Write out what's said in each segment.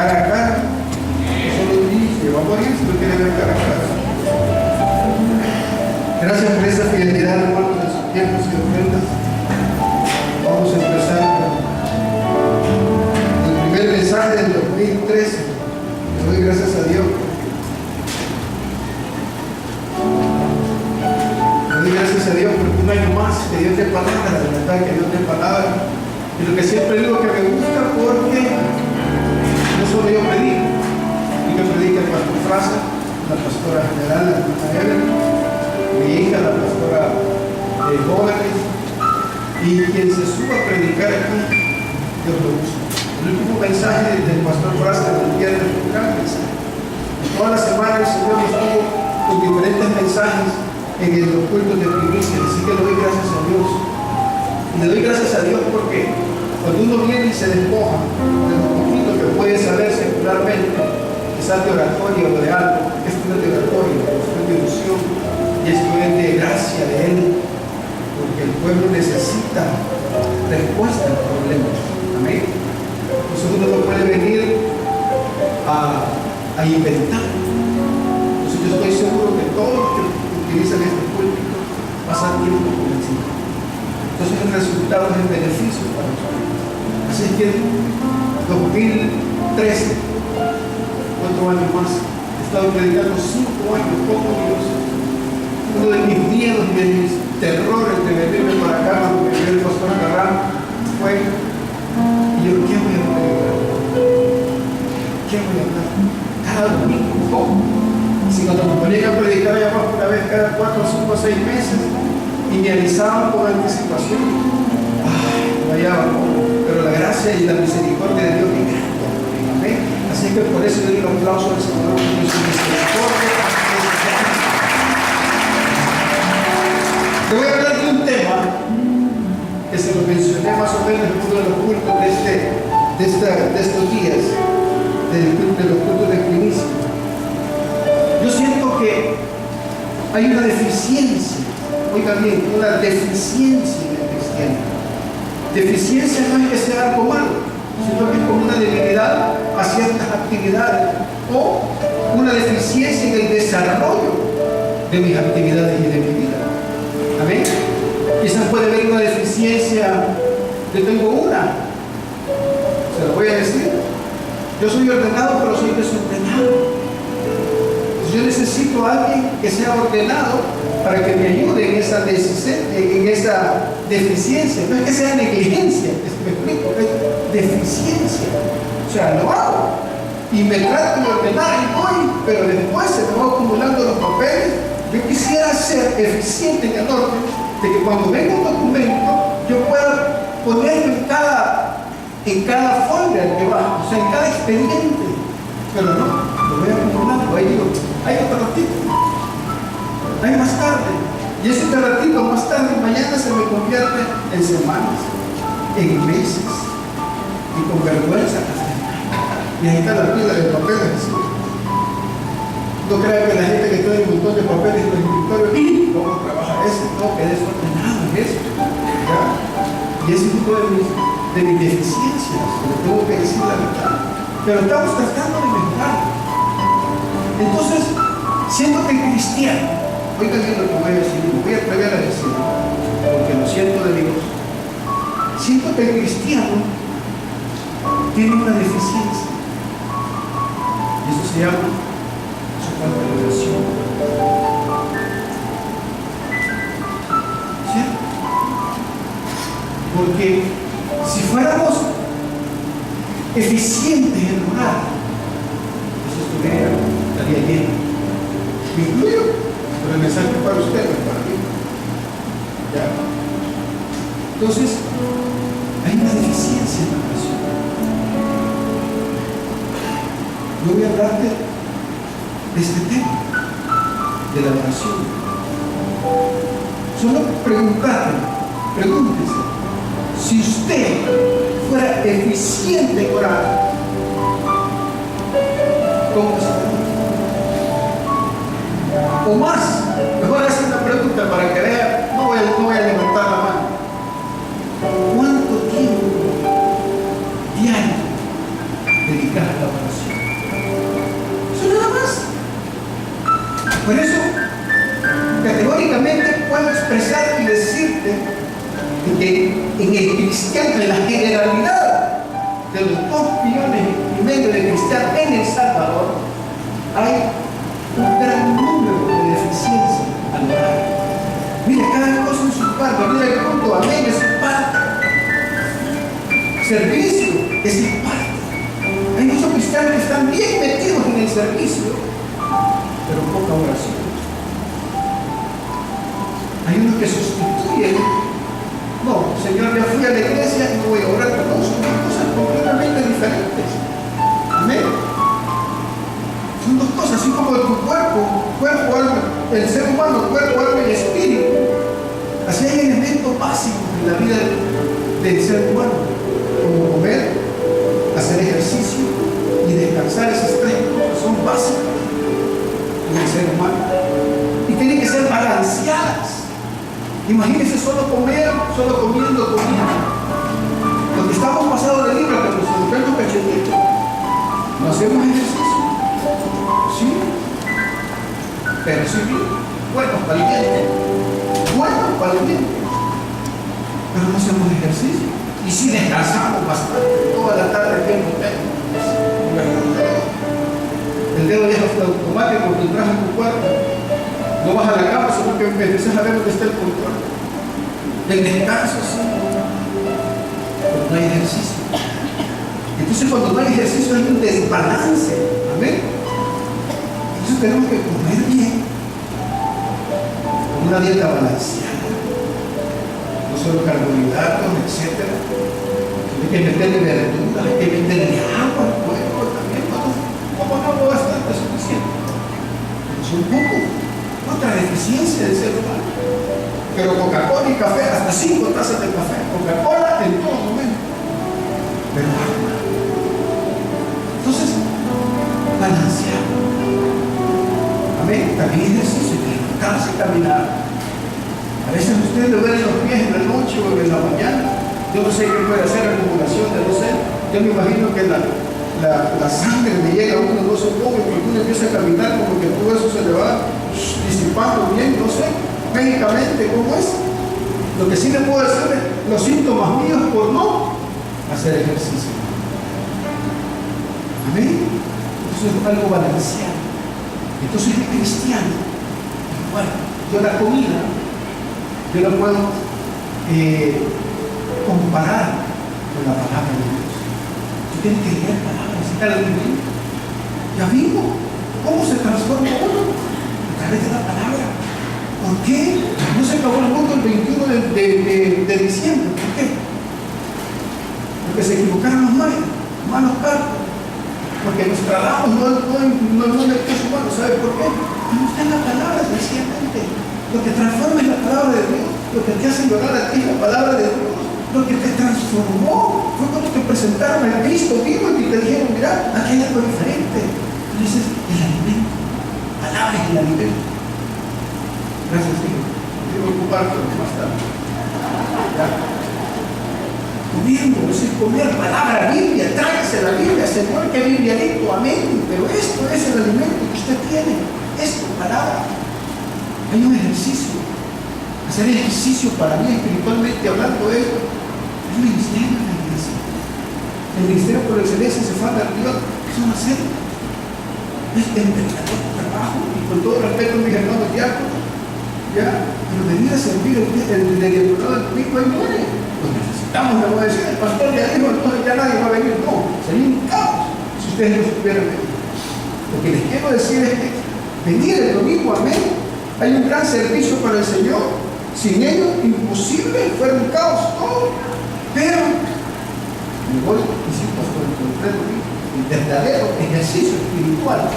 cara a cara. Eso lo dice, va a morir si no quiere ver cara a cara. Gracias por esa fidelidad, hermanos, en sus tiempos y ofrendas. Vamos a empezar con el primer mensaje del 2013. Le doy gracias a Dios. Le doy gracias a Dios porque un año más que Dios te palabra, de verdad que Dios te palabra. Y lo que siempre digo que me gusta porque no solo yo predico, y que predica el pastor Fraza, la pastora general, la hermana Evelyn, mi hija, la pastora de jóvenes, y quien se suba a predicar aquí, Dios lo usa. El último mensaje del pastor Fraza del viernes fue un gran mensaje. Toda la semana el Señor nos estuvo con diferentes mensajes en los cultos de primicia, así que le doy gracias a Dios. Y le doy gracias a Dios porque cuando uno viene y se despoja de lo poquito que puede saber secularmente, quizás de oratoria o de algo, esto no es de oratoria, esto es de ilusión, y esto es de gracia de Él, porque el pueblo necesita respuesta a los problemas. Amén. Entonces uno no puede venir a inventar. Entonces yo estoy seguro que todos los que utilizan este púlpito pasan tiempo con el Señor. Entonces el resultado es el beneficio para nosotros. Así es que 2013, 4 años más, he estado predicando 5 años como Dios. Uno de mis miedos y de mis terrores de venirme para acá cuando me vio el pastor Carrán fue, y yo, ¿qué voy a predicar? ¿Qué voy a hablar? Cada domingo, ¿cómo? Si cuando me ponía a predicar ya más una vez cada 4, 5, 6 meses, y me avisaban con anticipación, ay, no hallaba cómo, pero la gracia y la misericordia de Dios me encanta. Amén. Así que por eso le doy un aplauso al Señor por su misericordia. Te voy a hablar de un tema que se lo mencioné más o menos en uno de los cultos de estos días, de los cultos de primicia. Yo siento que hay una deficiencia, oiga bien, una deficiencia en el cristiano. Deficiencia no es que sea algo malo, sino que es como una debilidad a ciertas actividades o una deficiencia en el desarrollo de mis actividades y de mi vida. Amén. Quizás puede haber una deficiencia. Yo tengo una, se lo voy a decir. Yo soy ordenado, pero soy desordenado. Entonces yo necesito a alguien que sea ordenado para que me ayude en esa deficiencia. No es que sea negligencia, me explico, es deficiencia. O sea, lo hago y me trato de ordenar y voy, pero después se me van acumulando los papeles. Yo quisiera ser eficiente en el orden de que cuando venga un documento yo pueda ponerlo en cada folder que va, o sea, en cada expediente. Pero no, lo voy acumulando. Ahí digo, hay otro ratito, hay más tarde. Y ese ratito más tarde, mañana se me convierte en semanas, en meses, y con vergüenza. Y ahí está la pila de papeles. No crean que la gente que tiene un montón de papeles en el escritorio, ¿y cómo trabaja ese? No, que desordenado es eso. ¿Ya? Y ese es uno de mis deficiencias, le tengo que decir la verdad. Pero estamos tratando de mejorar. Entonces, siento que el cristiano, oigan bien lo que voy a decir, me voy a atrever a decirlo, porque lo siento de Dios. Siento que el cristiano tiene una deficiencia. Y eso se llama falta de oración. ¿Cierto? Porque si fuéramos eficientes en orar, eso estaría lleno. Me incluyo, pero el mensaje es para ustedes, para mí. ¿Ya? Entonces, hay una deficiencia en la oración. Yo voy a hablarte de este tema, de la oración. Solo pregúntese, si usted fuera eficiente en orar, ¿cómo estaría? O más, mejor hacer una pregunta para que vea, no voy a levantar la mano. ¿Cuánto tiempo diario dedicar a la oración. Eso nada más. Por eso, categóricamente puedo expresar y decirte que en el cristiano, en la generalidad de los 2,5 millones de cristianos en El Salvador, hay un gran número de deficiencias al orar. Mire, cada cosa en su lugar, venir al culto, amén, es parte. Servicio es parte. Hay muchos cristianos que están bien metidos en el servicio, pero poca oración. Hay unos que sustituyen. No, Señor, ya fui a la iglesia y no voy a orar. No, son dos cosas completamente diferentes. Amén. Son dos cosas, así como tu cuerpo, alma, el ser humano, cuerpo, alma y espíritu. Así hay elementos básicos en la vida del ser humano, como comer, hacer ejercicio y descansar. Esas 3 cosas son básicas en el ser humano y tienen que ser balanceadas. Imagínense solo comiendo. Porque estamos pasados de libra, pero nos educamos cachetitos. No hacemos ejercicio. Sí. Pero sí bien. Buenos para el diente. Pero no hacemos ejercicio. Y sí descansamos bastante. Toda la tarde aquí en el hotel. El dedo ya es automático que entras en tu cuerpo. No vas a la cama, sino que empiezas a ver dónde está el control. El descanso, sí. Pero no hay ejercicio. Entonces, cuando no hay ejercicio, hay un desbalance. Amén. Entonces, tenemos que comer bien, con una dieta balanceada. No solo carbohidratos, etc. Hay que meterle verduras, hay que meterle agua al cuerpo también. Como no bastante suficiente. Pero es un poco. Otra deficiencia del ser humano. Pero Coca-Cola y café, hasta 5 tazas de café. Coca-Cola en todo momento. Pero agua. Entonces, balanceado. Amén. También ejercicio, levantarse y caminar. A veces ustedes lo ven en los pies en la noche o en la mañana. Yo no sé qué puede hacer acumulación de no sé. Yo me imagino que la sangre le llega a uno, no sé cómo, porque uno empieza a caminar como que todo eso se le va disipando bien, no sé, médicamente cómo es. Lo que sí le puedo decir es los síntomas míos por no hacer ejercicio. Amén. Eso es algo balanceado. Entonces el cristiano, bueno, yo la comida, yo la puedo comparar con la palabra de Dios. Tú tienes que leer palabras, citar el libro. Ya vimos cómo se transforma uno a través de la palabra. ¿Por qué no se acabó el mundo el 21 de diciembre? ¿Por qué? Porque se equivocaron los malos cartos. Porque nos trabajos no es humano. ¿Sabe por qué? No está en la palabra sencillamente. Lo que transforma es la palabra de Dios. Lo que te hace llorar a ti es la palabra de Dios. Lo que te transformó fue cuando te presentaron a Cristo vivo y te dijeron, mira, aquí hay algo diferente. Tú dices, el alimento. Palabra es el alimento. Gracias, Señor. Me voy a ocupar más tarde. ¿Ya? Comiendo, eso es comer palabra, Biblia, tráigase la Biblia, Señor, que Biblianito, amén. Pero esto es el alimento que usted tiene. Esto, palabra. Hay un ejercicio. Hacer ejercicio para mí, espiritualmente hablando, es un ministerio de la iglesia. El ministerio por excelencia se falta de Dios, es una serie. Es el trabajo, y con todo respeto a mis hermanos diáconos, ya, pero venir a servir el diaconado del domingo ahí muere. Lo necesitamos, le voy a decir, el pastor ya dijo, entonces ya nadie va a venir. No, sería un caos si ustedes no supieran venir. Lo que les quiero decir es que venir el domingo, amén, hay un gran servicio para el Señor. Sin ellos, imposible, fuera un caos todo. Pero, me voy, hicimos por el completo, el verdadero ejercicio espiritual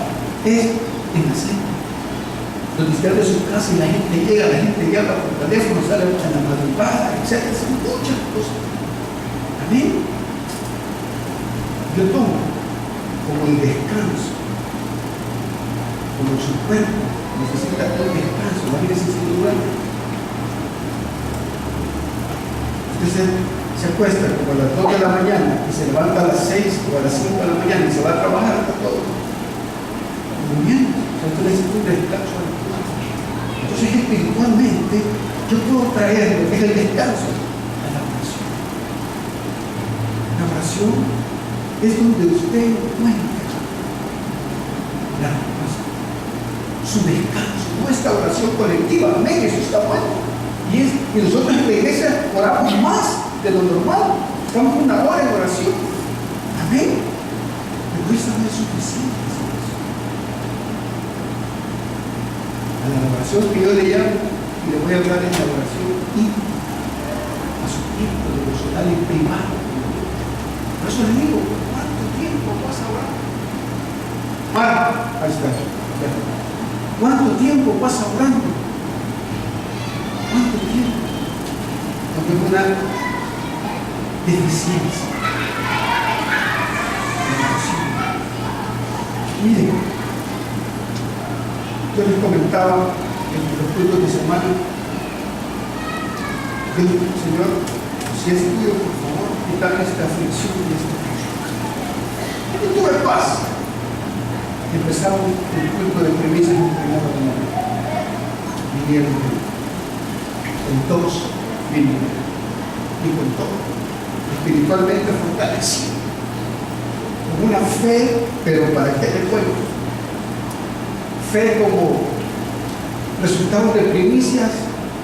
es en la cena. Donde usted de su casa y la gente llama por teléfono, sale en la madrugada, etc. Son muchas cosas. Amén. Yo tomo como el descanso, como su cuerpo necesita un descanso. Imagínense si no duerme. Usted se acuesta como a las 2 de la mañana y se levanta a las 6 o a las 5 de la mañana y un descanso al alma. Entonces espiritualmente yo puedo traer lo que es el descanso a la oración. La oración es donde usted encuentra la respuesta, su descanso, nuestra oración colectiva. Amén, eso está bueno. Y nosotros en la iglesia oramos más de lo normal. Estamos una hora en oración. Amén. Pero eso no es suficiente. A la oración que yo le llamo, y le voy a hablar en la oración íntima, a su tiempo devocional y privado. Por eso le digo, ¿cuánto tiempo vas a orar? Ahí está. ¿Cuánto tiempo pasa orando? ¿Cuánto tiempo? Porque es una deficiencia. Miren, yo les comentaba en los cultos de semana, yo le dije, Señor, si es tuyo, por favor, quítame esta aflicción y esta aflicción. Y tuve paz. Empezamos el culto de premisas en el primer domingo. Vinieron con todos, vinieron y con todo, espiritualmente fortalecido, con una fe, pero ¿para qué le cuento? Fe como resultado de primicias.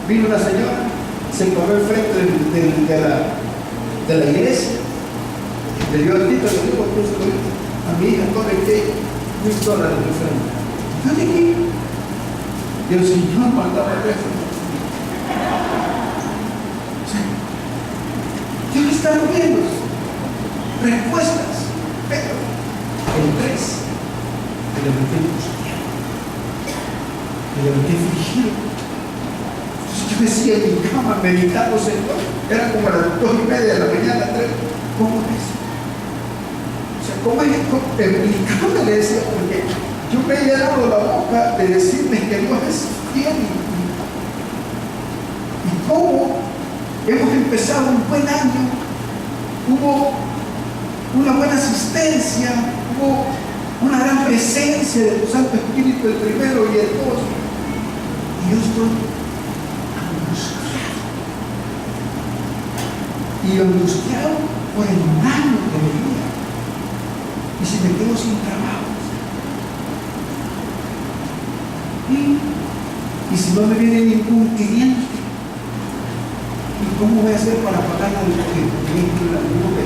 Vino una señora, se paró al frente de la iglesia, le dio el título, le dijo a mi hija, corre que $1,000 de mi frente. ¿No de qué? Y el Señor mandaba el resto. Dios está viendo respuestas, pero el 3 me levanté angustiado, me levanté afligido. Entonces yo decía en mi cama, meditando, Señor, era como a las 2:30 de la mañana, 3. ¿Cómo es? O sea, ¿cómo es? En mi cama le decía, porque yo me he llenado la boca de decirles que Dios es fiel y cómo hemos empezado un buen año, hubo una buena asistencia, hubo una gran presencia de tu Santo Espíritu el primero y el 2, y yo estoy angustiado por el daño que venía, y si me quedo sin trabajo, y si no me viene ningún cliente, ¿y cómo voy a hacer para pagar la luz,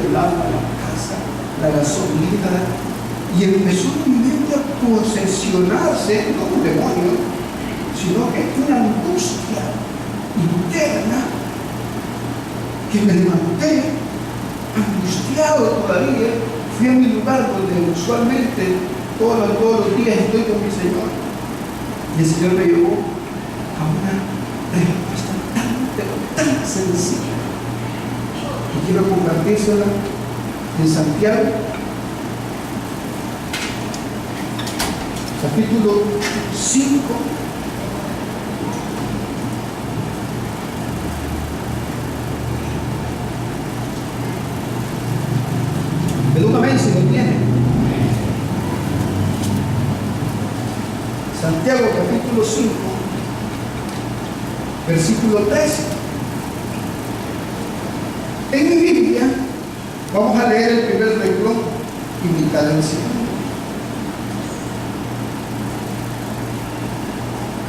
el agua, la casa, la gasolina? Y empezó mi mente a posesionarse, no un demonio, sino que una angustia interna que me levanté angustiado todavía. Fui a mi lugar donde usualmente todos los días estoy con mi Señor, y el Señor me llevó a una respuesta tan sencilla, y quiero compartírsela en Santiago capítulo 5, Edúcame si lo tiene. Santiago capítulo 5, versículo 13. En mi Biblia vamos a leer el primer renglón y mitad del segundo.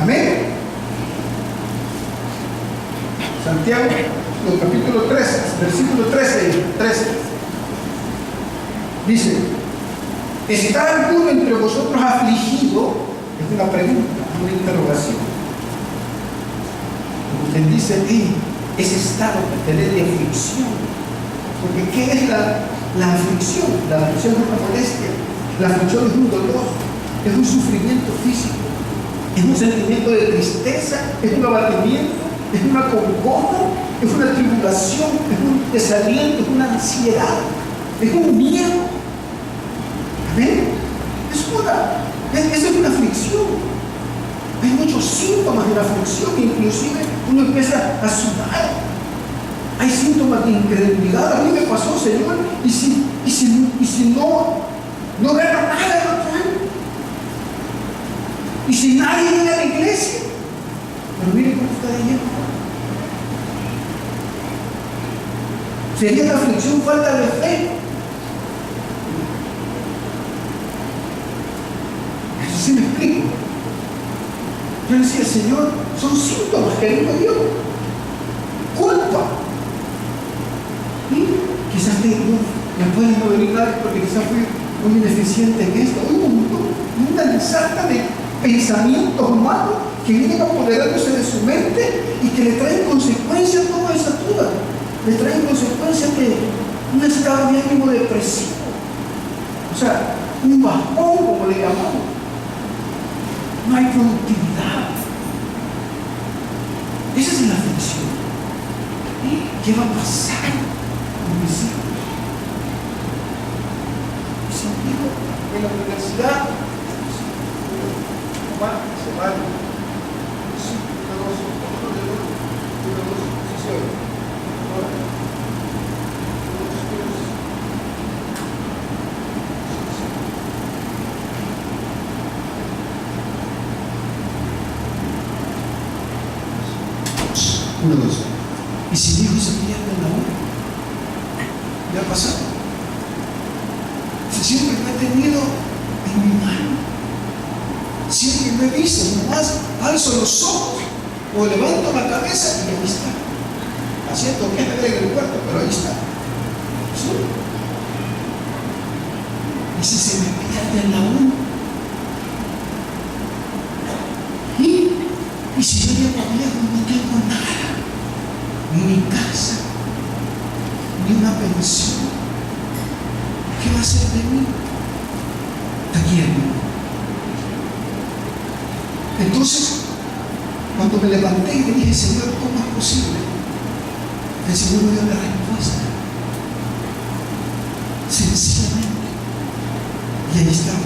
Amén. Santiago capítulo 13, versículo 13. Dice, ¿está alguno entre vosotros afligido? Es una pregunta, una interrogación. Usted dice, ese estado que tener de aflicción. Porque ¿qué es la aflicción? La aflicción es una molestia. La aflicción es un dolor, es un sufrimiento físico, es un sentimiento de tristeza, es un abatimiento, es una congoja, es una tribulación, es un desaliento, es una ansiedad, es un miedo. ¿Amén? Esa es una aflicción. Hay muchos síntomas de la aflicción, inclusive uno empieza a sudar. Hay síntomas de incredulidad. A mí me pasó, Señor, y si no gano nada el otro año, y si nadie iglesia, pero miren cómo está de lleno. ¿Sería la aflicción falta de fe? Eso sí me explico. Yo decía, Señor, son síntomas que no me dio. Culpa. Y quizás me pueden no venir nadie porque quizás fui muy ineficiente en esto. Una ensarta de pensamientos malos que vienen apoderándose de su mente y que le traen consecuencias toda esa duda. Le traen consecuencias de un estado de ánimo depresivo. O sea, un bajón, como le llamamos. No hay productividad. Esa es la aflicción. ¿Qué va a pasar con mis hijos? Mis amigos en la universidad se van. Uno, dos. Y si mi hijo se pierde en la hora, ¿qué ha pasado? Siempre lo he tenido en mi mano. Siempre lo he visto, nomás alzo los ojos o levanto la cabeza y ahí está. Haciendo que me dé en el cuarto, pero ahí está. ¿Sí? Y si se me pierde en la hora, y si yo llego a viejo no tengo nada, ni casa, ni una pensión, ¿qué va a hacer de mí? Aquí, hermano. Entonces, cuando me levanté y le dije, Señor, ¿cómo es posible? El Señor me dio la respuesta. Sencillamente. Y ahí estaba.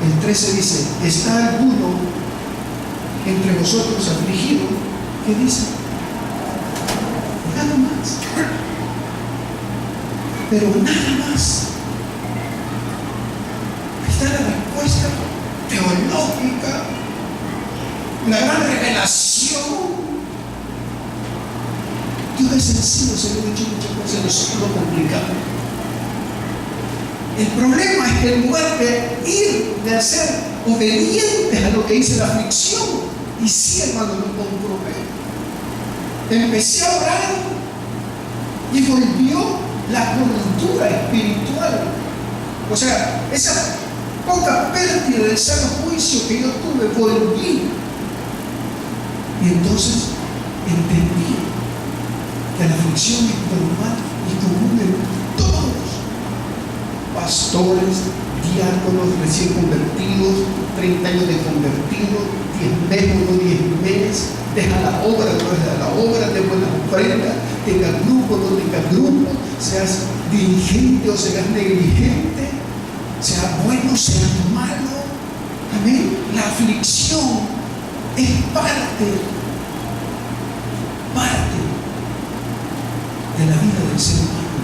El 13 dice, ¿está alguno entre vosotros afligido? ¿Qué dice? Nada más. Pero nada más. Está la respuesta teológica, la gran revelación. Dios es sencillo, se lo he dicho muchas veces, nosotros lo complicamos. El problema es que en lugar de ser obedientes a lo que dice la aflicción, y sí, hermano, lo comprobé. Empecé a orar y volvió la cultura espiritual. O sea, esa poca pérdida de sano juicio que yo tuve, volví. Y entonces entendí que la aflicción es normal y común en todos. Pastores, diáconos recién convertidos, 30 años de convertidos, 10 meses o no 10 meses, deja la obra, no deja la obra, de buenas ofrendas, tenga grupo, no tenga grupo, seas diligente o seas negligente, sea bueno, sea malo. Amén. La aflicción es parte de la vida del ser humano.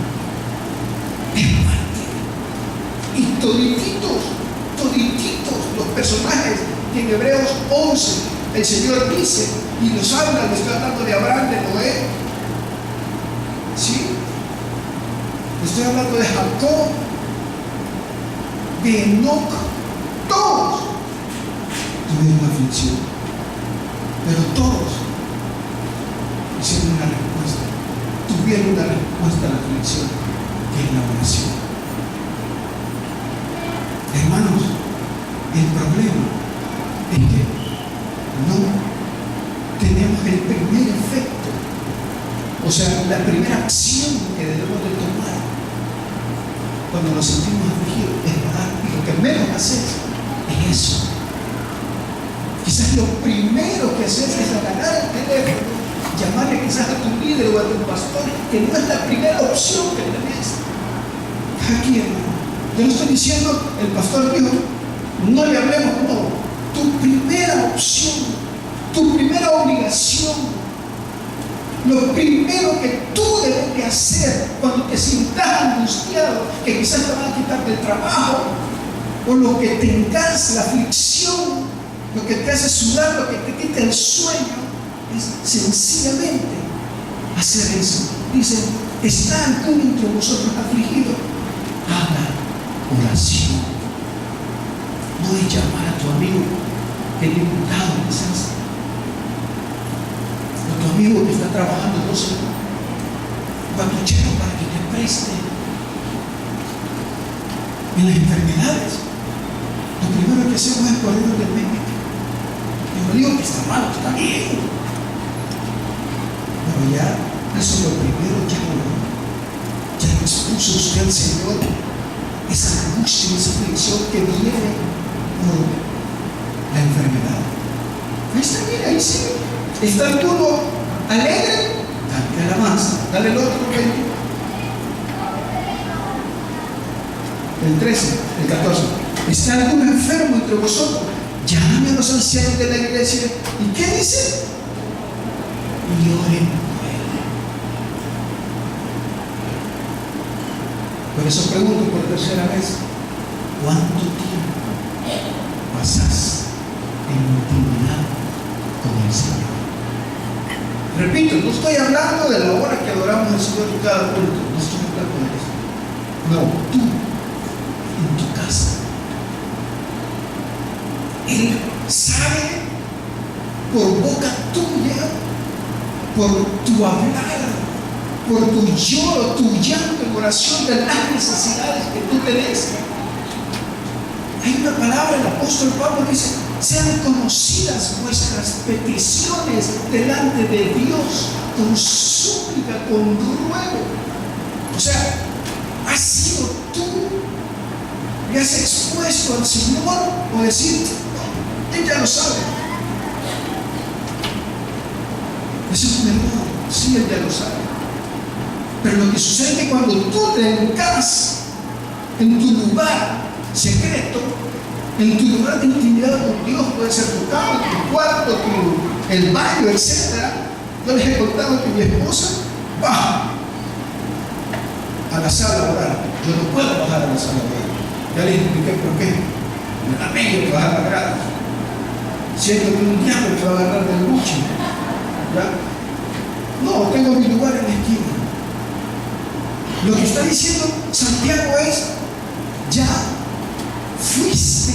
Es parte. Y todititos, los personajes que en Hebreos 11 el Señor dice y nos habla, nos está hablando de Abraham, de Noé, ¿sí? Estoy hablando de Jacob, de Enoc, todos tuvieron una aflicción, pero todos hicieron una respuesta, tuvieron una respuesta a la aflicción, que es la oración. Hermanos, el problema es que no tenemos el primer efecto, o sea, la primera acción que debemos de tomar cuando nos sentimos afligidos es orar, y lo que menos haces es eso. Quizás lo primero que haces es agarrar el teléfono, llamarle quizás a tu líder o a tu pastor, que no es la primera opción que tenés. Aquí, hermano. Yo no estoy diciendo, el pastor dijo, no le hablemos, no. Tu primera opción, tu primera obligación, lo primero que tú debes de hacer cuando te sientas angustiado, que quizás te van a quitar del trabajo, o lo que tengas, la aflicción, lo que te hace sudar, lo que te quita el sueño, es sencillamente hacer eso. Dice, ¿está alguno entre vosotros afligido? Haga oración. No es llamar a tu amigo el diputado de licencia, o tu amigo que está trabajando 12 papuchero para que te preste. En las enfermedades, lo primero que hacemos es correr del médico. Yo no digo que está mal, está bien, pero ya eso es lo primero. Ya lo expuso usted al Señor, esa angustia, esa aflicción que viene por la enfermedad. Ahí está, mira, ahí sí. ¿Está alguno alegre? Dale alabanza. Dale el otro 20. El 13, el 14. ¿Está alguno enfermo entre vosotros? Llame a los ancianos de la iglesia. ¿Y qué dice? Y oren por él. Por eso pregunto por tercera vez, ¿cuánto tiempo pasas en intimidad con el Señor? Repito, no estoy hablando de la hora que adoramos al Señor en cada culto, no estoy hablando de eso. No, tú, en tu casa. Él sabe por boca tuya, por tu hablar, por tu lloro, tu llanto en oración de las necesidades que tú tenés. Hay una palabra, el apóstol Pablo dice, sean conocidas vuestras peticiones delante de Dios con súplica, con ruego. O sea, has sido tú, le has expuesto al Señor, o decir, Él ya lo sabe. Eso es un error, sí, Él ya lo sabe. Pero lo que sucede es que cuando tú te encaras en tu lugar secreto, en tu lugar de intimidad con Dios, puede ser tu cama, tu cuarto, el baño, etc. Yo les he contado que mi esposa baja a la sala a orar. Yo no puedo bajar a la sala a orar. Ya les expliqué por qué. Me da medio que bajar la grada. Siento que un diablo te va a agarrar del buche. ¿Ya? No, tengo mi lugar en la esquina. Lo que está diciendo Santiago es, ya fuiste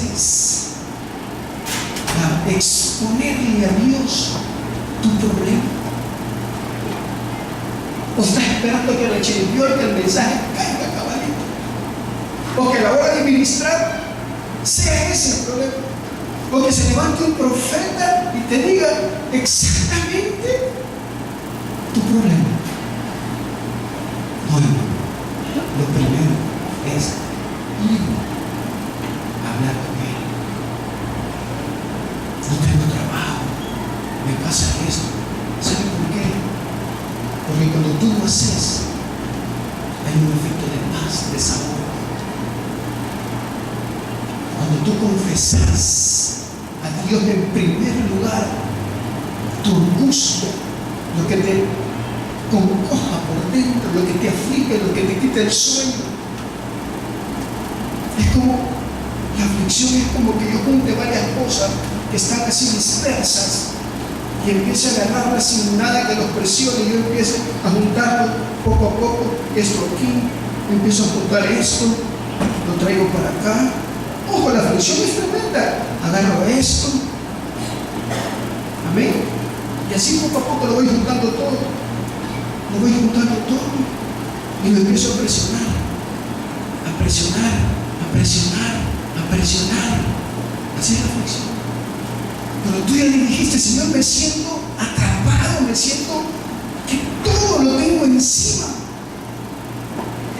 a exponerle a Dios tu problema. O estás esperando que la chiripió, que el mensaje caiga cabalito, o que a la hora de ministrar sea ese el problema, o que se levante un profeta y te diga exactamente tu problema. No. Lo primero es ir a hablar con Él. No tengo trabajo, me pasa esto. ¿Sabe por qué? Porque cuando tú lo haces, hay un efecto de paz, de sabor. Cuando tú confesas a Dios en primer lugar tu angustia, lo que te concoja por dentro, lo que te aflige, lo que te quita el sueño. Es como, la aflicción es como que yo junte varias cosas que están así dispersas y empiece a agarrarlas sin nada que los presione, y yo empiezo a juntarlo poco a poco, esto aquí, empiezo a juntar esto, lo traigo para acá. Ojo, la aflicción es tremenda. Agarro esto, amén, y así poco a poco lo voy juntando todo. Lo voy juntando todo y lo empiezo a presionar, a presionar, a presionar, a presionar. Así es la aflicción. Pero tú ya le dijiste, Señor, me siento atrapado, me siento que todo lo tengo encima.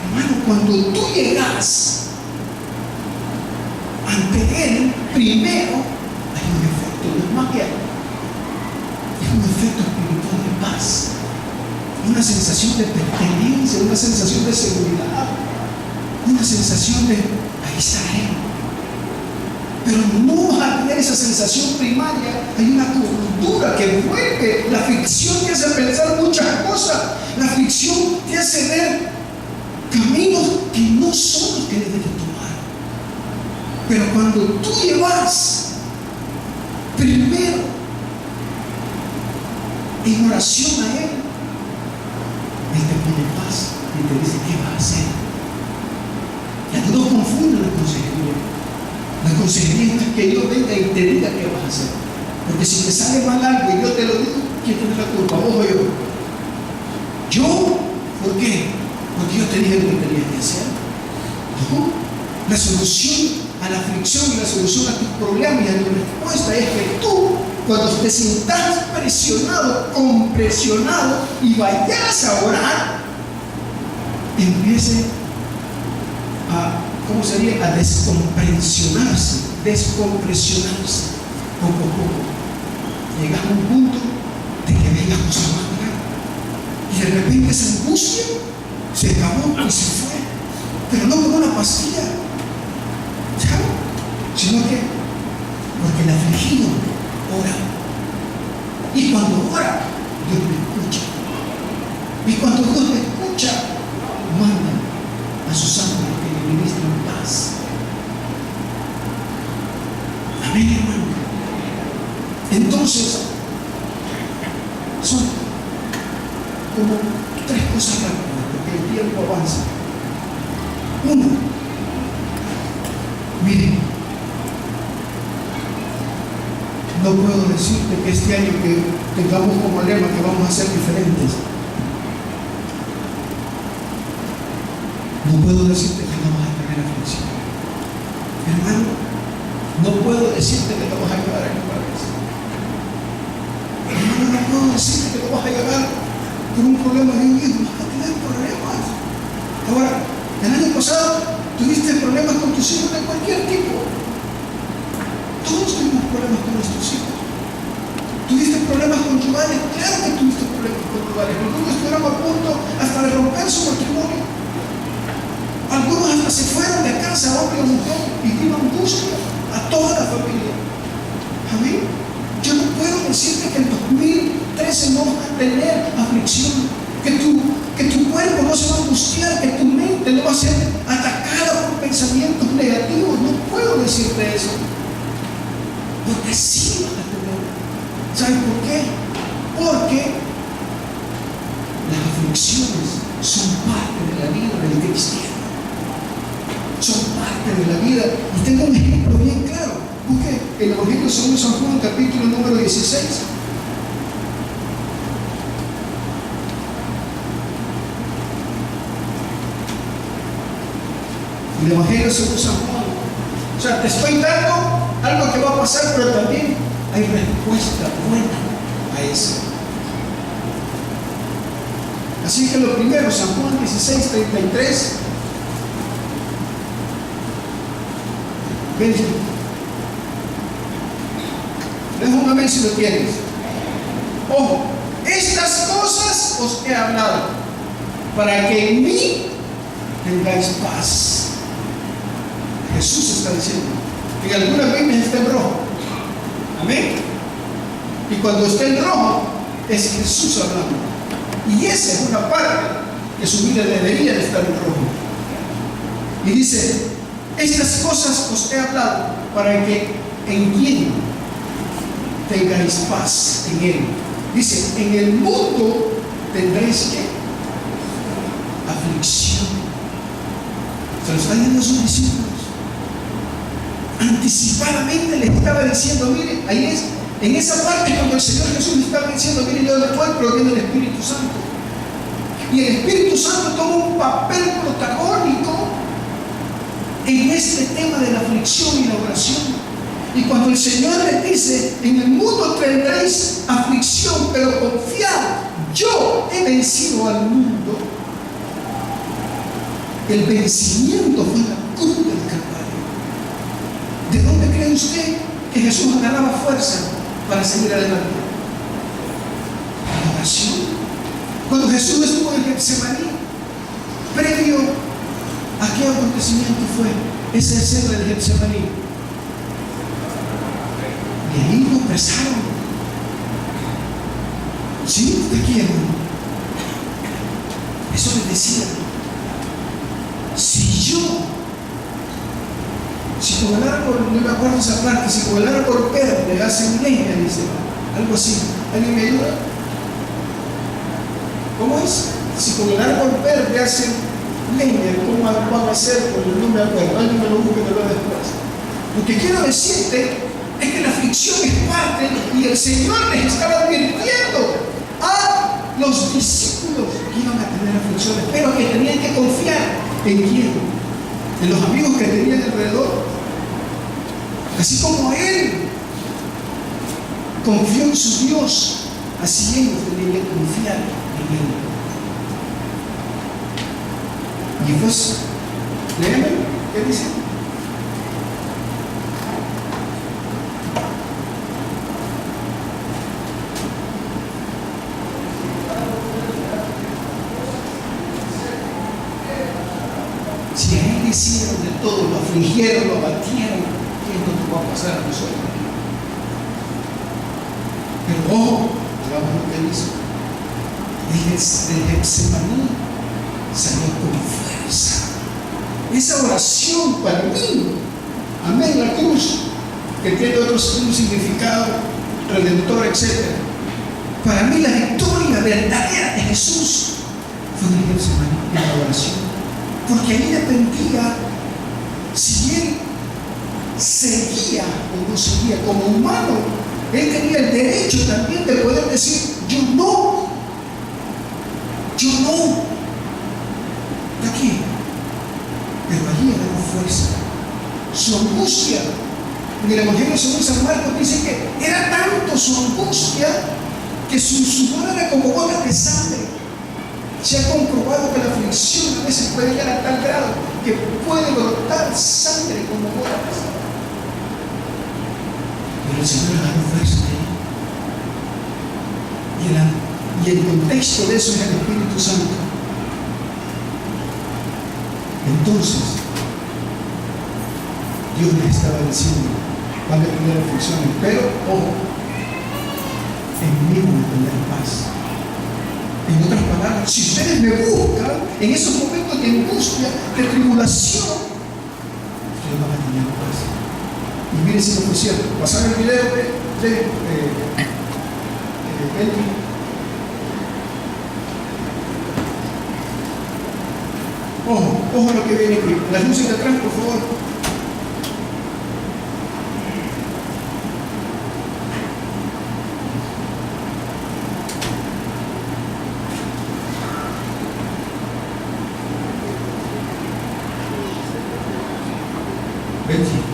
Hermano, cuando tú llegas ante Él, primero hay un efecto, no es magia, es un efecto espiritual de paz. Una sensación de pertenencia, una sensación de seguridad, una sensación de, ahí está Él. Pero no vas a tener esa sensación primaria. Hay una cultura que vuelve. La aflicción te hace pensar muchas cosas. La aflicción te hace ver caminos que no son los que debes de tomar. Pero cuando tú llevas primero en oración a Él, Él te pone paz y te dice qué vas a hacer. Ya tú no confundes la consejería. La consejería no es que yo venga y te diga qué vas a hacer. Porque si te sale mal algo y yo te lo digo, ¿quién tiene la culpa? ¿Vos o yo? ¿Yo? ¿Por qué? Porque yo te dije lo que tenías que hacer. ¿No? La solución a la aflicción y la solución a tus problemas y a tu respuesta es que tú, cuando te sientas presionado, compresionado y vayas a orar, empiece a, ¿cómo sería? A descompresionarse poco a poco. Llegas a un punto de que ves la cosa más grande y de repente esa angustia se acabó y se fue, pero no como una pastilla, ¿sabes? Sino que porque el afligido ora, y cuando ora Dios le escucha, y cuando Dios le escucha manda a sus ángeles que le ministren paz. Amén, hermano. Entonces son como tres cosas rápidas porque el tiempo avanza. Uno, miren, no puedo decirte que este año que tengamos como lema que vamos a ser diferentes. No puedo decirte que no vas a tener aflicción. Hermano, no puedo decirte que no vas a llorar en la vez. Hermano, no puedo decirte que no vas a llorar por un problema de un hijo. Vas a tener problemas. Ahora, el año pasado tuviste problemas con tus hijos de cualquier tipo. Todos tuvimos problemas con nuestros hijos. ¿Tuviste problemas conyugales? Claro que tuviste problemas conyugales. Algunos estuvieron a punto hasta de romper su matrimonio. Algunos hasta se fueron de casa, hombre o mujer, y vino angustia a toda la familia. Amén. Yo no puedo decirte que en 2013 no vas a tener aflicción, que tu cuerpo no se va a angustiar, que tu mente no va a ser atacada por pensamientos negativos. No puedo decirte eso. Porque sí vas a tener. ¿Sabes por qué? Porque las aflicciones son parte de la vida del cristiano. Son parte de la vida. Y tengo un ejemplo bien claro. Busque el Evangelio según San Juan, capítulo número 16. El Evangelio según San Juan. O sea, te estoy dando algo que va a pasar, pero también hay respuesta buena a eso. Así que lo primero, San Juan 16, 33. Ven, deja un amén si lo tienes. Ojo, estas cosas os he hablado para que en mí tengáis paz. Jesús está diciendo. En algunas Biblias está en rojo. Amén. Y cuando está en rojo es Jesús hablando. Y esa es una parte que su vida debería de estar en rojo. Y dice: estas cosas os he hablado para que en quién tengáis paz, en Él. Dice: en el mundo tendréis ¿qué? Aflicción. Se lo está diciendo a sus discípulos. Anticipadamente les estaba diciendo: mire, ahí es, en esa parte cuando el Señor Jesús le estaba diciendo: mire, yo de cuál proviene el Espíritu Santo. Y el Espíritu Santo toma un papel protagónico en este tema de la aflicción y la oración. Y cuando el Señor les dice: en el mundo tendréis aflicción, pero confiad, yo he vencido al mundo. El vencimiento fue la cruz del Calvario. ¿De dónde cree usted que Jesús agarraba fuerza para seguir adelante? La oración. Cuando Jesús estuvo en Getsemaní, previo a qué acontecimiento fue esa escena de Getsemaní, y ahí lo apresaron. ¿Sí? ¿De quién? Eso les decía: si yo Si con el árbol, no me acuerdo esa parte, si con el árbol verde hacen leña, dice, algo así. ¿Alguien me ayuda? ¿Cómo es? Si con el árbol verde hacen leña, ¿cómo van a hacer? Porque no me acuerdo, alguien me lo busque, me lo después. Lo que quiero decirte es que la aflicción es parte y el Señor les estaba advirtiendo a los discípulos que iban a tener aflicciones, pero que tenían que confiar en quién, en los amigos que tenían alrededor, así como él confió en su Dios, así ellos tenían que confiar en él. Y pues, léeme, ¿qué dice? Si a él hicieron de todo, lo afligieron, lo abatieron, ¿qué no te va a pasar a nosotros? Pero ojo, hagamos lo que hizo. De Getsemaní salió con fuerza. Esa oración para mí, amén, la cruz, que tiene un significado redentor, etc. Para mí la victoria verdadera de Jesús fue en Getsemaní, en la oración. Porque ahí dependía si él seguía o no seguía. Como humano, él tenía el derecho también de poder decir, yo no. Aquí. Pero allí agarró fuerza. Su angustia, en el Evangelio según San Marcos dice que era tanto su angustia que su sudor era como gotas de sangre. Se ha comprobado que la aflicción a veces puede llegar a tal grado que puede brotar sangre como gotas. Pero el Señor agarró fuerza de él. Y el contexto de eso es el Espíritu Santo. Entonces, Dios les estaba diciendo, van a tener aflicciones, pero ojo, en mí van a tener paz. En otras palabras, si ustedes me buscan en esos momentos de angustia, de tribulación, ustedes van a tener paz. Y miren si no fue cierto. Pasar el video de ojo a lo que viene aquí. Las luces de atrás, por favor. Betty.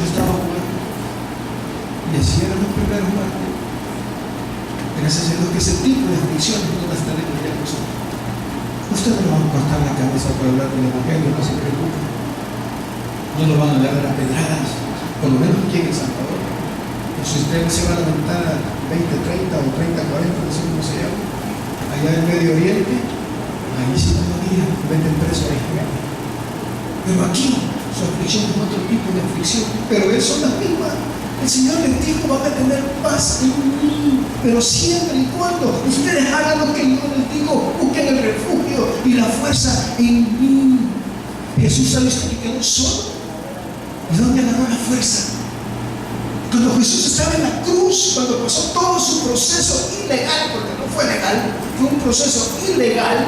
estaba jugando. Y así eran los primeros mártires. Gracias a Dios que ese tipo de aflicciones no las tenemos ya nosotros. Ustedes no van a cortar la cabeza por hablar del Evangelio, no se preocupen. No lo van a dar a pedradas, por lo menos aquí en El Salvador. Si ustedes se van a levantar a 20, 30 o 30, 40, no sé cómo se llama, allá en Medio Oriente, ahí sí todavía meten preso a Israel. Pero aquí su aflicción es otro tipo de aflicción, pero ellos son las mismas. El Señor les dijo: van a tener paz en mí, pero siempre y cuando ustedes hagan lo que yo les digo, busquen el refugio y la fuerza en mí. Jesús, ¿sabes que quedó solo? ¿Y dónde agarró la fuerza? Cuando Jesús estaba en la cruz, cuando pasó todo su proceso ilegal, porque no fue legal, fue un proceso ilegal,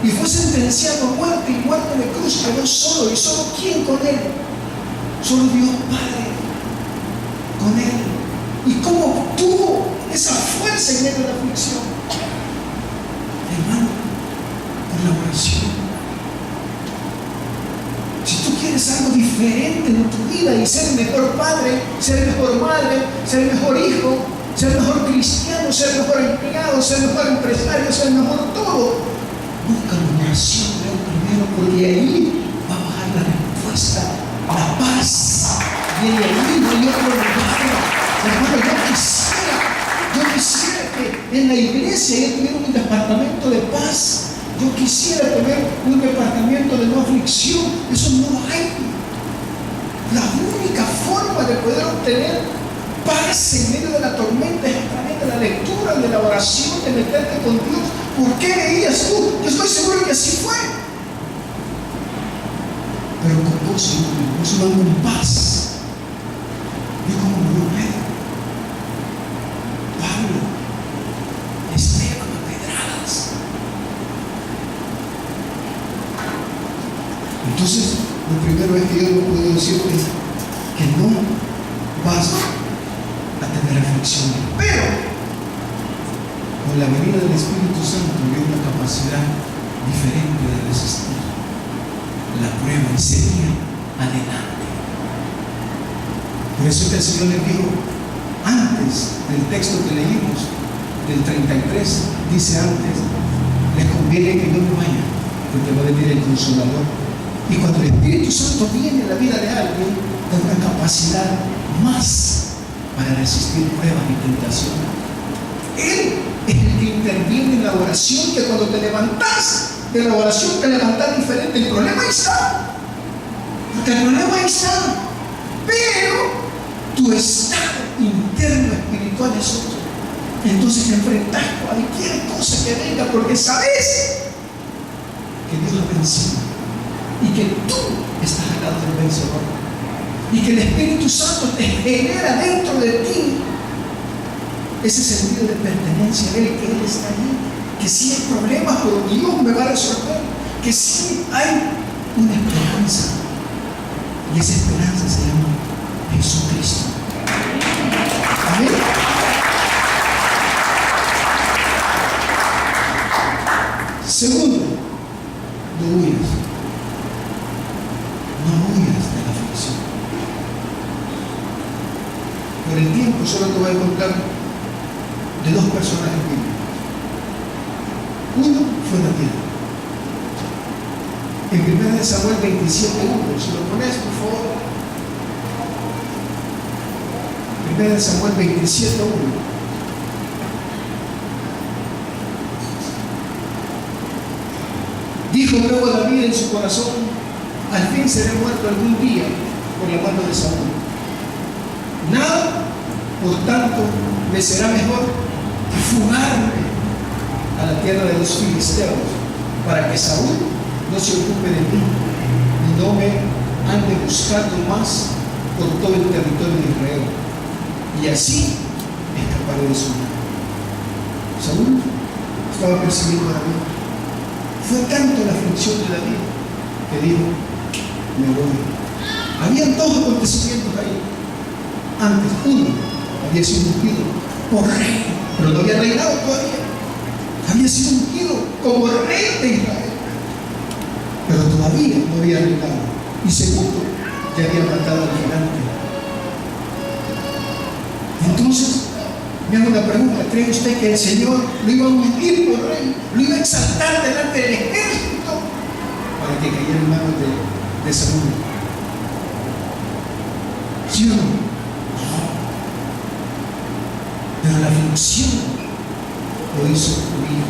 y fue sentenciado a muerte y muerte de cruz, quedó solo. ¿Y solo quién con él? Solo Dios Padre con él. ¿Y cómo obtuvo esa fuerza en medio de la aflicción? Hermano, por la oración. Si tú quieres algo diferente en tu vida y ser mejor padre, ser mejor madre, ser mejor hijo, ser mejor cristiano, ser mejor empleado, ser mejor empresario, ser mejor todo, busca la oración primero, porque ahí va a bajar la respuesta, la paz. Y ahí no hay otro lugar. Hermano, yo quisiera que en la iglesia yo tuviera un departamento de paz. Yo quisiera tener un departamento de no aflicción. Eso no lo hay. La única forma de poder obtener paz en medio de la tormenta es a través de la lectura, de la oración, de meterte con Dios. ¿Por qué veías tú? Yo estoy seguro que así fue. Pero con vos, Señor, no en paz. Yo como no puedo. Pablo les pega con pedradas. Entonces, lo primero es que yo no puedo decirte que no vas a tener aflicción, pero con la venida del Espíritu Santo hay una capacidad diferente de resistir la prueba y seguir adelante. Por eso que el Señor les dijo antes del texto que leímos del 33, dice antes: les conviene que yo no vaya, porque va a venir el Consolador. Y cuando el Espíritu Santo viene en la vida de alguien, da una capacidad más para resistir pruebas y tentaciones. Él es el que interviene en la oración, que cuando te levantas de la oración te levantas diferente. El problema ahí está, porque el problema ahí está, pero tu estado interno espiritual es otro. Entonces te enfrentas a cualquier cosa que venga, porque sabes que Dios ha vencido y que tú estás al lado del vencedor, y que el Espíritu Santo te genera dentro de ti ese sentido de pertenencia a Él, que Él está ahí, que si hay problemas, pero Dios me va a resolver, que si hay una esperanza, y esa esperanza se llama Jesucristo. Amén. Segundo, no huyas. No huyas de la aflicción. Por el tiempo solo te voy a contar de dos personajes bíblicos. Uno fue Daniel. En 1 Samuel 27:1, si lo pones por favor. 1 Samuel 27:1. Dijo luego David en su corazón: al fin seré muerto algún día por la mano de Saúl. Nada, por tanto, me será mejor que fugarme a la tierra de los filisteos, para que Saúl no se ocupe de mí y no me ande buscando más por todo el territorio de Israel, y así escaparé de su mano. Saúl estaba persiguiendo a David. Fue tanto la aflicción de David que dijo: me voy. Habían dos acontecimientos ahí. Antes, uno había sido ungido por rey, pero no había reinado todavía. Había sido ungido como rey de Israel, pero todavía no había reinado. Y segundo, ya había matado al gigante Me hago una pregunta: ¿cree usted que el Señor lo iba a ungir por rey? ¿Lo iba a exaltar delante del ejército para que cayera en manos de Saúl? ¿Sí o no? No. Pero la aflicción lo hizo huir.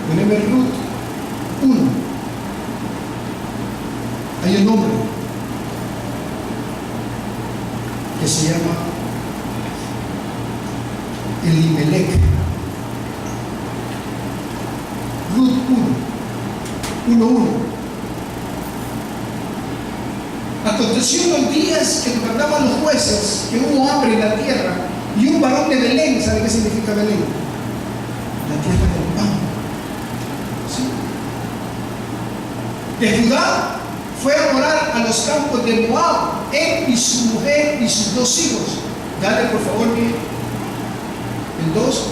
Poneme Ruth 1. Hay un hombre que se llama Elimelech. Ruth 1:1. Aconteció en los días que gobernaban los jueces que hubo hambre en la tierra, y un varón de Belén. ¿Sabe qué significa Belén? La tierra del pan. ¿Sí? De Judá fue a morar a los campos de Moab, él y su mujer y sus 2 hijos. Dale por favor el 2.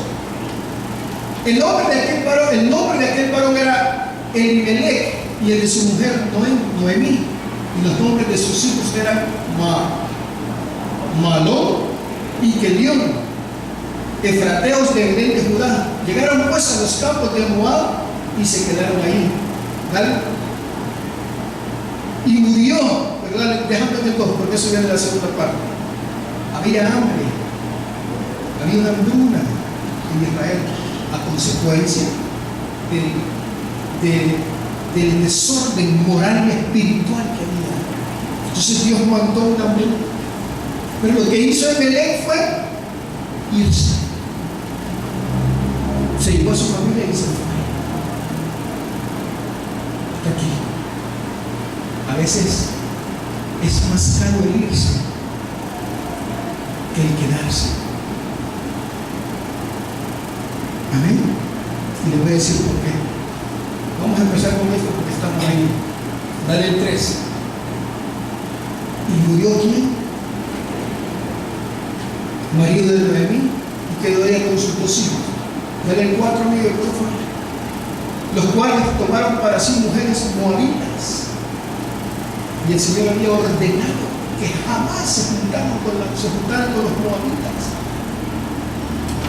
El nombre de aquel varón era Elimelech, y el de su mujer Noemí, y los nombres de sus hijos eran Malón y Kelión, efrateos de Belén de Judá. Llegaron pues a los campos de Moab y se quedaron ahí. ¿Vale? Y murió, ¿verdad? Déjame el 2, porque eso viene de la segunda parte. Había hambre, había una hambruna en Israel a consecuencia del desorden moral y espiritual que había. Entonces Dios mandó una hambruna. Pero lo que hizo Elimelech fue irse. Se llevó a su familia y se fue. Hasta aquí. A veces es más caro el irse que el quedarse. Amén. Y le voy a decir por qué. Vamos a empezar con esto porque estamos ahí. Dale el 3. ¿Y murió quién? Marido de Noemí, y quedó ella con sus 2 hijos. Dale el 4, amigo, por favor. Los cuales tomaron para sí mujeres moabitas. Y el Señor había ordenado que jamás se juntaran con los moabitas.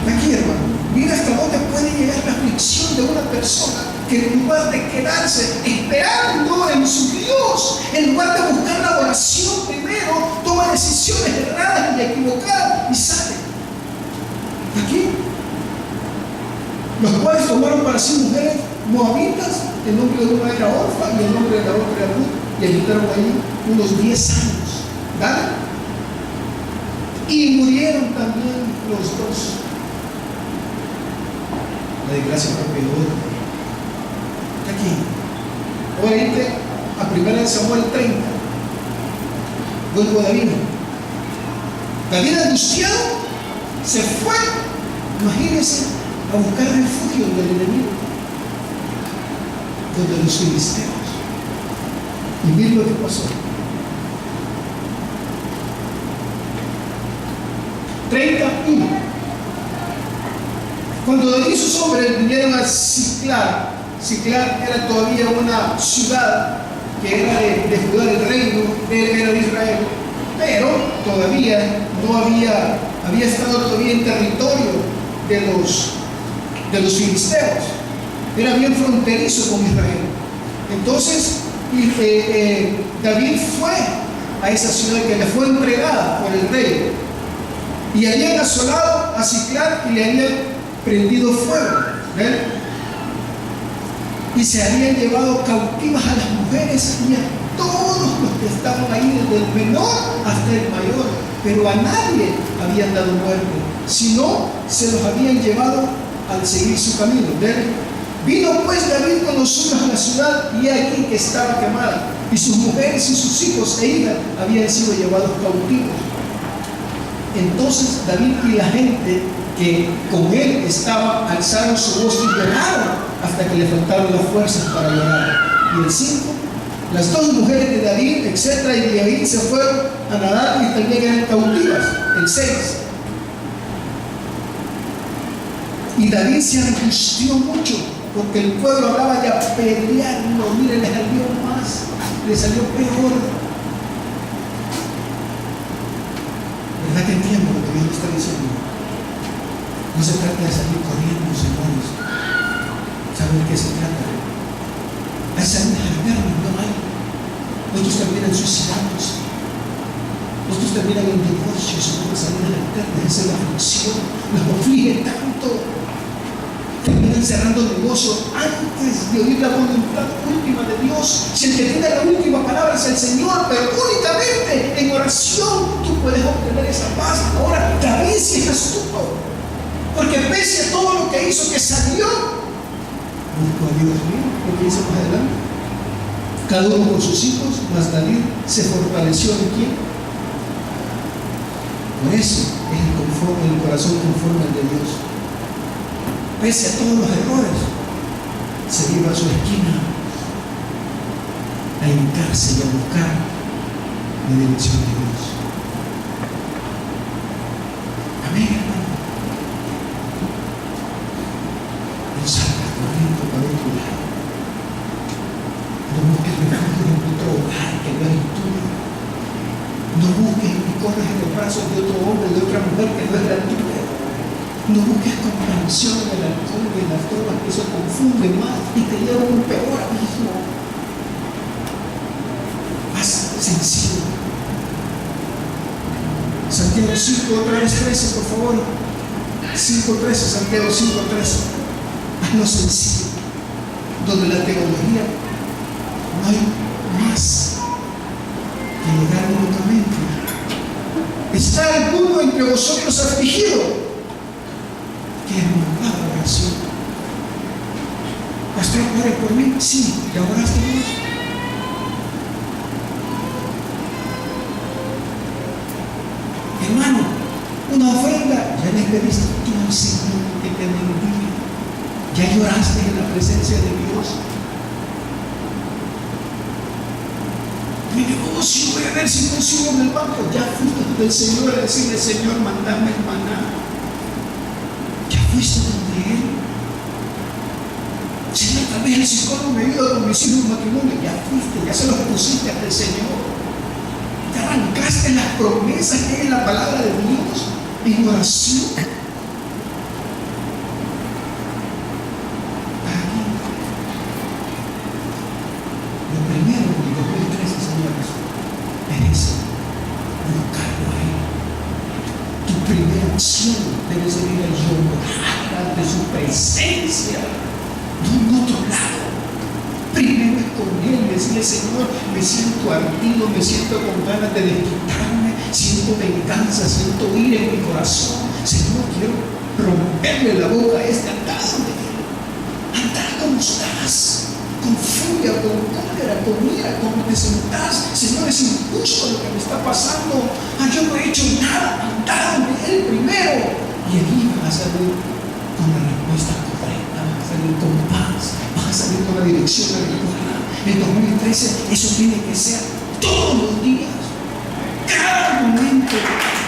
Aquí, hermano, mira hasta dónde puede llegar la aflicción de una persona que en lugar de quedarse esperando en su Dios, en lugar de buscar la oración primero, toma decisiones erradas y equivocadas y sale. Aquí, los cuales tomaron para sí mujeres moabitas. El nombre de una era Orfa y el nombre de la otra era Ruth, y habitaron ahí unos 10 años. ¿Vale? Y murieron también los 2. La desgracia fue peor. Aquí. Voy a irte a 1 Samuel 30. Vuelvo a David. David, angustiado, se fue, imagínense, a buscar refugio del enemigo, donde los filisteos. Y miren lo que pasó. 31. Cuando David y sus hombres vinieron a Siclag, Siclag era todavía una ciudad que era de Judá, del reino, era de Israel, pero todavía no había estado todavía en territorio de los filisteos. Era bien fronterizo con Israel. Entonces David fue a esa ciudad que le fue entregada por el rey, y habían asolado a Siclag y le habían prendido fuego. ¿Ven? Y se habían llevado cautivas a las mujeres y a todos los que estaban ahí, desde el menor hasta el mayor, pero a nadie habían dado muerte, sino se los habían llevado al seguir su camino. ¿Ven? Vino pues David con los suyos a la ciudad, y aquí que estaba quemada, y sus mujeres y sus hijos e hijas habían sido llevados cautivos. Entonces David y la gente que con él estaba alzaron su voz y lloraron hasta que le faltaron las fuerzas para llorar. Y el 5, las 2 mujeres de David, etc., y de David se fueron a nadar y también eran cautivas. El 6. Y David se angustió mucho porque el pueblo hablaba de apedrearlo. Mire, le salió más, le salió peor. ¿Verdad que entiendo lo que Dios está diciendo? No se trata de salir corriendo, señores. ¿Saben de qué se trata? Hay salidas alternas, no hay. Otros terminan suicidándose. Otros terminan en divorcio, son las salidas alternas. Esa es la aflicción. Los aflige tanto. Terminan cerrando negocios antes de oír la voluntad última de Dios. Si el que tiene la última palabra es el Señor, pero únicamente en oración tú puedes obtener esa paz. Ahora, David sí es astuto, porque pese a todo lo que hizo, que salió, buscó a Dios. Miren lo que dice más adelante. Cada uno con sus hijos, mas David se fortaleció en quién. Por eso es el corazón conforme al de Dios. Pese a todos los errores, se iba a su esquina a hincarse y a buscar la dirección de Dios. Amén, hermano. No salgas corriendo para otro lado. No busques refugio en otro hogar que no es tuyo. No busques y corras en los brazos de otro hombre, de otra mujer que no es la tuya. No busques comprensión en el alcohol y en las drogas, que eso confunde más y te lleva a un peor abismo. Haz sencillo. Santiago 5, otra vez 13, por favor. 5:13, Santiago 5:13. Hazlo sencillo. Donde la teología no hay más que llegar únicamente. Está alguno entre vosotros afligido. Que hermandad de oración. Pastor, ore por mí. Sí, ¿ya oraste Dios? Hermano, una ofrenda, ya le pediste tú al Señor que te bendiga. Ya lloraste en la presencia de Dios. Mi negocio, voy a ver si consigo en el banco. Ya fuiste del Señor a decirle: Señor, mandame el maná. ¿Fuiste donde Él? Señor, tal vez el psicólogo me ayuda con mis hijos matrimonio. Ya fuiste, ya se los pusiste ante el Señor. Te arrancaste las promesas que hay en la palabra de Dios en oración. Aquí, lo primero en el 2013, señores, es eso: buscarlo a Él. Tu primera acción debe ser ir al llorar de su presencia, de un otro lado. Primero es con Él, decirle: Señor, me siento ardido, me siento con ganas de desquitarme, siento venganza, siento ira en mi corazón. Señor, quiero romperle la boca a este andar de Él. Andar como estás, con furia, con cólera, con ira, como te sentás. Señor, es injusto lo que me está pasando. Yo no he hecho nada. Andar de Él primero. Y allí vas a salir con la respuesta correcta, vas a salir con paz, vas a salir con la dirección adecuada. En 2013 eso tiene que ser todos los días, cada momento,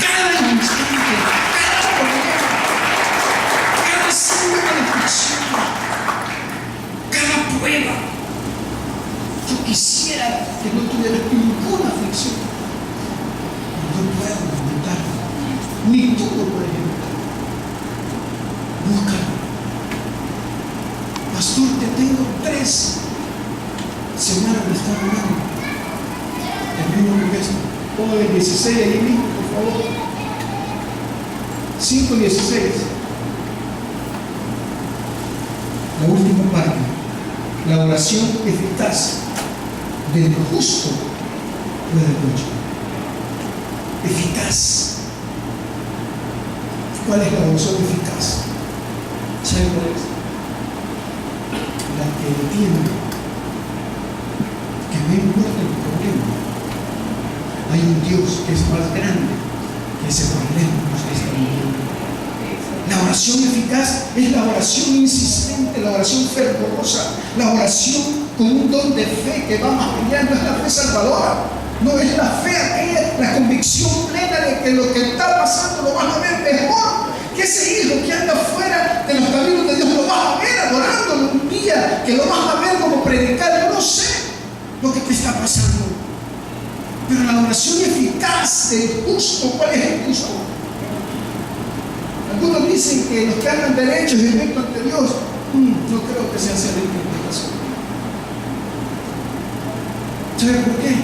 cada instante, cada problema, cada signo de aflicción, cada prueba. Yo quisiera que no tuvieras ninguna aflicción, pero no puedo aumentarlo, ni tú lo puedes evitar. Búscalo. Pastor, te tengo 3 semanas de estar orando. Termino con esto. Pongo el 16 ahí mismo, por favor. 5:16. La última parte. La oración eficaz del justo puede mucho. Eficaz. ¿Cuál es la oración eficaz? ¿Saben cuál es? La que entiende que no importa el problema, hay un Dios que es más grande que ese problema que está viviendo. La oración eficaz es la oración insistente, la oración fervorosa, la oración con un don de fe que va más allá. No es la fe salvadora, no es la fe aquella, la convicción plena de que lo que está pasando lo vas a ver mejor que ese hijo que anda fuera de los caminos de Dios. Lo vas a ver adorándolo un día, que lo vas a ver como predicar. Yo no sé lo que te está pasando, pero la oración eficaz del justo, ¿cuál es el justo? Algunos dicen que los que andan derechos y rectos ante Dios, no creo que sean cerritos en esta zona. ¿Saben por qué?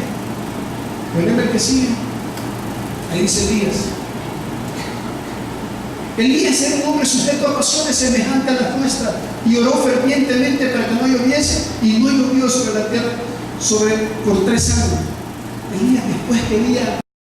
Veremos el que sigue. Ahí dice Elías. Elías era un hombre sujeto a pasiones semejantes a las nuestras y oró fervientemente para que no lloviese, y no llovió sobre la tierra por 3 años. Elías, después que Elías